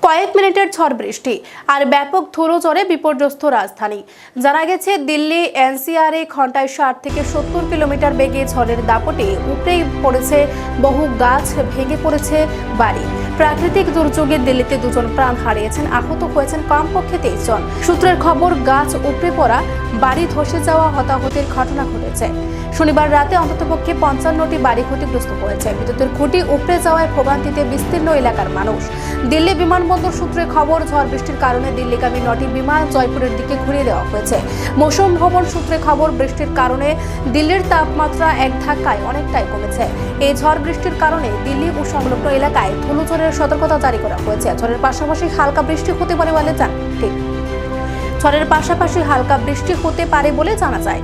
কয়েক মিনিটের ঝড় বৃষ্টি আর ব্যাপক ধুলো ঝড়ে বিপর্যস্ত রাজধানী। জানা গেছে, দিল্লি এনসিআরে ঘন্টায় 60 থেকে 70 কিলোমিটার বেগে ঝড়ের দাপটে উপড়ে পড়েছে বহু গাছ, ভেঙে পড়েছে বাড়ি। প্রাকৃতিক দুর্যোগে দিল্লিতে 2 জন প্রাণ হারিয়েছেন, আহত হয়েছেন কমপক্ষে 23 জন। সূত্রের খবর, গাছ উপড়ে পড়া, বাড়ি ধসে যাওয়া, হতাহতের ঘটনা ঘটেছে। শনিবার রাতে অন্ততপক্ষে 55টি বাড়ি ক্ষতিগ্রস্ত হয়েছে। বিদ্যুতের খুঁটি উপড়ে যাওয়ায় ভোগান্তিতে বিস্তীর্ণ এলাকার মানুষ। দিল্লি বিমানবন্দর সূত্রে খবর, ঝড় বৃষ্টির কারণে দিল্লিগামী 9টি বিমান জয়পুরের দিকে ঘুরিয়ে দেওয়া হয়েছে। মৌসুম ভবন সূত্রে খবর, বৃষ্টির কারণে দিল্লির তাপমাত্রা এক ধাক্কায় অনেকটাই কমেছে। এই ঝড় বৃষ্টির কারণে দিল্লি ও সংলগ্ন এলাকায় ধুলোঝড়ের সতর্কতা জারি করা হয়েছে। ঝড়ের পাশাপাশি হালকা বৃষ্টি হতে পারে বলে জানা যায়।